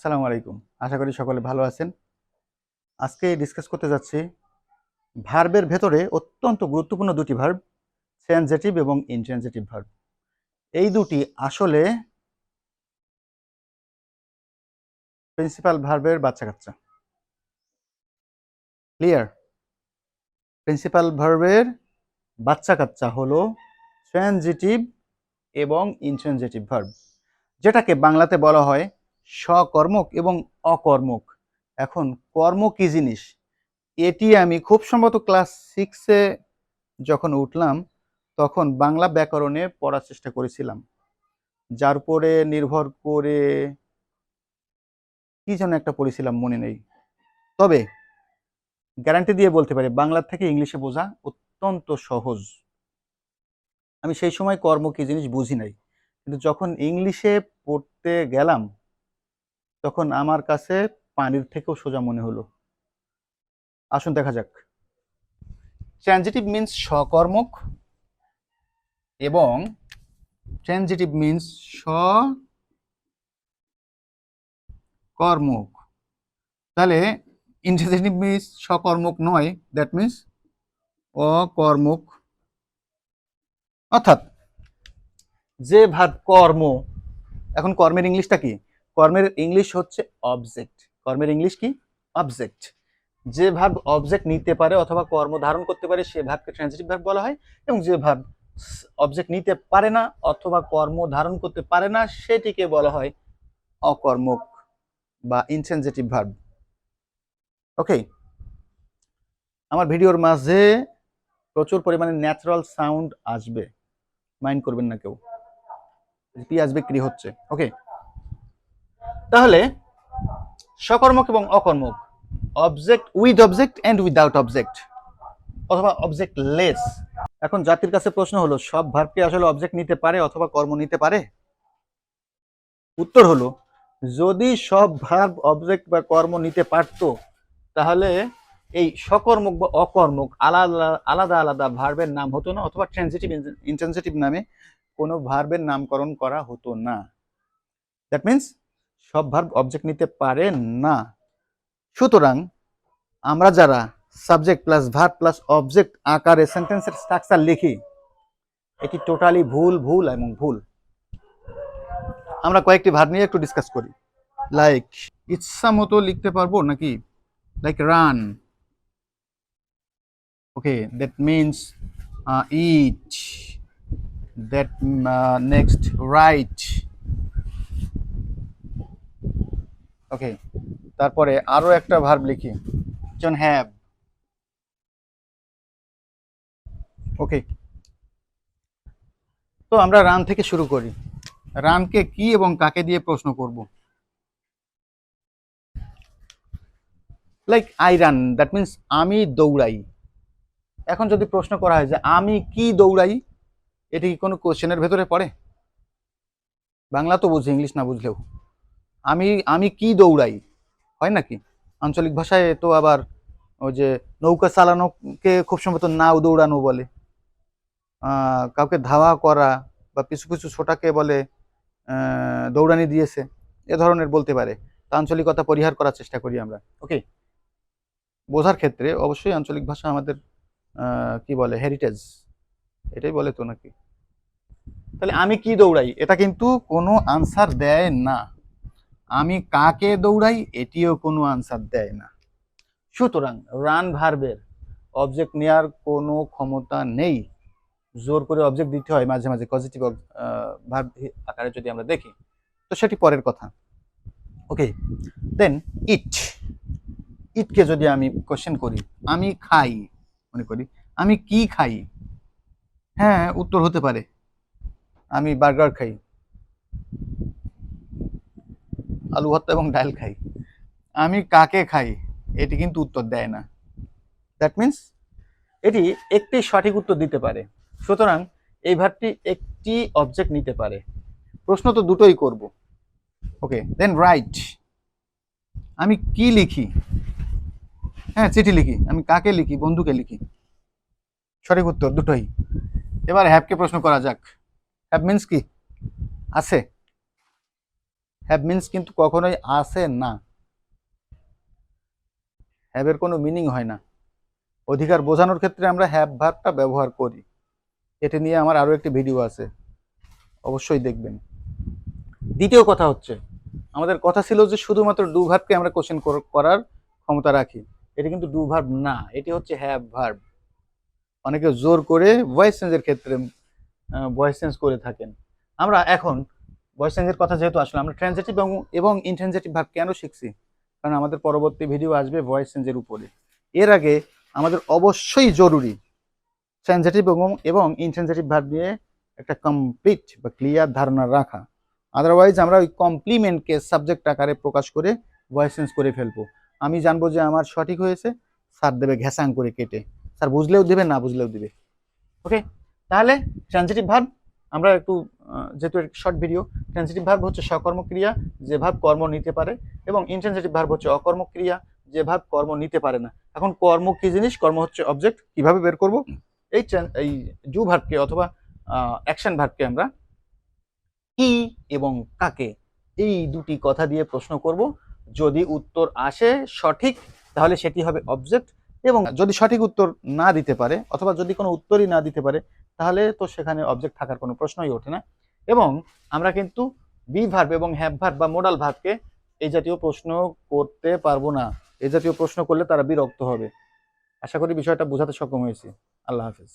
আসসালামু আলাইকুম। আশা করি সকলে ভালো আছেন। আজকে ডিসকাস করতে যাচ্ছি ভার্বের ভেতরে অত্যন্ত গুরুত্বপূর্ণ দুটি ভার্ব, ট্রানজিটিভ এবং ইনট্রানজিটিভ ভার্ব। এই দুটি আসলে প্রিন্সিপাল ভার্বের বাচ্চা-কাচ্চা। ক্লিয়ার? প্রিন্সিপাল ভার্বের বাচ্চা-কাচ্চা হলো ট্রানজিটিভ এবং ইনট্রানজিটিভ ভার্ব, যেটাকে বাংলাতে বলা হয় সকর্মক এবং অকর্মক। এখন কর্ম কি জিনিস এটি আমি খুব সম্ভবত ক্লাস 6-এ যখন উঠলাম তখন বাংলা ব্যাকরণে পড়ার চেষ্টা করেছিলাম, যার উপরে নির্ভর করে কি যেন একটা পড়েছিলাম মনে নেই। তবে গ্যারান্টি দিয়ে বলতে পারি বাংলা থেকে ইংলিশে বোঝা অত্যন্ত সহজ। আমি সেই সময় কর্ম কি জিনিস বুঝি নাই, কিন্তু যখন ইংলিশে পড়তে গেলাম তখন আমার কাছে পানির থেকেও সোজা মনে হলো। আসুন দেখা যাক। ট্রানজিটিভ মিন্স সকর্মক এবং ট্রানজিটিভ মিন্স সকর্মক। তাহলে ইনট্রানজিটিভ মিন্স সকর্মক নয়, দ্যাট মিন্স অকর্মক। অর্থাৎ যে ভার্ব কর্ম, এখন কর্মের ইংলিশটা কি? কর্মের ইংলিশ হচ্ছে অবজেক্ট। কর্মের ইংলিশ কি? অবজেক্ট। যে ভার্ব অবজেক্ট নিতে পারে অথবা কর্ম ধারণ করতে পারে সে ভার্বকে ট্রানজিটিভ ভার্ব বলা হয়, এবং যে ভার্ব অবজেক্ট নিতে পারে না অথবা কর্ম ধারণ করতে পারে না সেটিকে বলা হয় অকর্মক বা ইনট্রানজিটিভ ভার্ব। ওকে, আমার ভিডিওর মাঝে প্রচুর পরিমাণে ন্যাচারাল সাউন্ড আসবে, মাইন্ড করবেন না কেউ, পেঁয়াজ বিক্রি হচ্ছে। ওকে, তাহলে সকর্মক এবং অকর্মক, object with object and without object অথবা অবজেক্ট লেস। এখন জাতির কাছে প্রশ্ন হলো, সব ভার্ব কি আসলে অবজেক্ট নিতে পারে অথবা কর্ম নিতে পারে? উত্তর হলো, যদি সব ভার্ব অবজেক্ট বা কর্ম নিতে পারতো তাহলে এই সকর্মক বা অকর্মক আলাদা আলাদা আলাদা ভার্বের নাম হতো না, অথবা ট্রানজিটিভ ইনট্রানজিটিভ নামে কোনো ভার্বের নামকরণ করা হতো না। দ্যাট মিন্স সব ভার্ব অবজেক্ট নিতে পারে না। সুতরাং আমরা যারা subject plus verb plus object আকারে সেন্টেন্সের স্ট্রাকচার লিখি, এটি টোটালি ভুল ভুল এবং ভুল। আমরা কয়েকটি ভার্ব নিয়ে একটু ডিসকাস করি। লাইক ইচ্ছা মতো লিখতে পারবো নাকি? Like run, okay, that means eat, that next write, okay, তারপরে আরো একটা ভার্ব লিখি, জন হ্যাভ। ওকে, তো আমরা রান থেকে শুরু করি। রানকে কি এবং কাকে দিয়ে প্রশ্ন করব? Like I run, that means আমি দৌড়াই। এখন যদি প্রশ্ন করা হয় যে আমি কি দৌড়াই, এটি কি কোনো কোশ্চেনের ভেতরে পড়ে? বাংলা তো বুঝি, ইংলিশ না বুঝলেও আমি আমি কি দৌড়াই হয় নাকি? আঞ্চলিক ভাষায় তো আবার ওই যে নৌকা চালানোকে খুব সম্ভবত নাও দৌড়ানো বলে, কাউকে ধাওয়া করা বা পিছু পিছু ছোটাকে বলে দৌড়ানি দিয়েছে, এ ধরনের বলতে পারে। তো আঞ্চলিকতা পরিহার করার চেষ্টা করি আমরা। ওকে, বোঝার ক্ষেত্রে অবশ্যই আঞ্চলিক ভাষা আমাদের কি বলে, হেরিটেজ, এটাই বলে তো নাকি? তাহলে আমি কি দৌড়াই এটা কিন্তু কোনো আনসার দেয় না। আমি কাকে দৌড়াই এটিও কোনো আনসার দেয় না। সুতরাং রান ভার্বের অবজেক্ট নেওয়ার কোনো ক্ষমতা নেই। জোর করে অবজেক্ট দিতে হয় মাঝে মাঝে পজিটিভ ভার্ব আকারে যদি আমরা দেখি, তো সেটি পরের কথা। ওকে, দেন ইট, ইটকে যদি আমি কোশ্চেন করি, আমি খাই, মনে করি আমি কি খাই, হ্যাঁ উত্তর হতে পারে আমি বার্গার খাই, আলু ভর্তা এবং ডাল খাই। আমি কাকে খাই এটি কিন্তু উত্তর দেয় না। দ্যাট মিন্স এটি একটি সঠিক উত্তর দিতে পারে। সুতরাং এই ভার্বটি একটি অবজেক্ট নিতে পারে। প্রশ্ন তো দুটোই করব। ওকে, দেন রাইট, আমি কি লিখি, হ্যাঁ চিঠি লিখি। আমি কাকে লিখি? বন্ধুকে লিখি। সঠিক উত্তর দুটোই। এবার হ্যাভকে প্রশ্ন করা যাক। হ্যাভ মিন্স কি? আছে, হ্যাভ মিন্স কিন্তু কখনোই আসে না, হ্যাভের কোনো মিনিং হয় না। অধিকার বোঝানোর ক্ষেত্রে আমরা হ্যাভ ভার্বটা ব্যবহার করি। এটি নিয়ে আমার আরও একটি ভিডিও আছে, অবশ্যই দেখবেন। দ্বিতীয় কথা হচ্ছে, আমাদের কথা ছিল যে শুধুমাত্র ডু ভার্বকে আমরা কোশ্চেন করার ক্ষমতা রাখি। এটি কিন্তু ডু ভার্ব না, এটি হচ্ছে হ্যাভ ভার্ব। অনেকে জোর করে ভয়েস চেঞ্জের ক্ষেত্রে ভয়েস চেঞ্জ করে থাকেন। আমরা এখন ভয়েস চেঞ্জের কথা যেহেতু আসলে, আমরা ট্রানজিটিভ এবং ইনট্রানজিটিভ ভার্ব কেন শিখছি? কারণ আমাদের পরবর্তী ভিডিও আসবে ভয়েস চেঞ্জের উপরে। এর আগে আমাদের অবশ্যই জরুরি ট্রানজিটিভ এবং ইনট্রানজিটিভ ভার্ব নিয়ে একটা কমপ্লিট বা ক্লিয়ার ধারণা রাখা। আদারওয়াইজ আমরা ওই কমপ্লিমেন্টকে সাবজেক্ট আকারে প্রকাশ করে ভয়েস চেঞ্জ করে ফেলবো। আমি জানবো যে আমার সঠিক হয়েছে, স্যার দেবে ঘ্যাসাং করে কেটে, স্যার বুঝলেও দিবে, না বুঝলেও দিবে। ওকে, তাহলে ট্রানজিটিভ ভার্ব আমরা একটু, যেহেতু শর্ট ভিডিও, ট্রানজিটিভ ভার্ব হচ্ছে সকর্মক্রিয়া যে ভার্ব কর্ম নিতে পারে, এবং ইনট্রানজিটিভ ভার্ব হচ্ছে অকর্মক্রিয়া যে ভার্ব কর্ম নিতে পারে না। এখন কর্ম কি জিনিস, কর্ম হচ্ছে অবজেক্ট, কিভাবে বের করব? এই ডু ভার্বকে অথবা অ্যাকশন ভার্বকে আমরা কি এবং কাকে, এই দুটি কথা দিয়ে প্রশ্ন করব। যদি উত্তর আসে সঠিক, তাহলে সেটি হবে অবজেক্ট, এবং যদি সঠিক উত্তর না দিতে পারে অথবা যদি কোনো উত্তরই না দিতে পারে, তাহলে তো সেখানে অবজেক্ট থাকার কোনো প্রশ্নই ওঠে না। এবং আমরা কিন্তু বি ভার্ব এবং হ্যাভ ভার্ব বা মোডাল ভার্বকে এই জাতীয় প্রশ্ন করতে পারবো না। এই জাতীয় প্রশ্ন করলে তারা বিরক্ত হবে। আশা করি বিষয়টা বোঝাতে সক্ষম হয়েছি। আল্লাহ হাফেজ।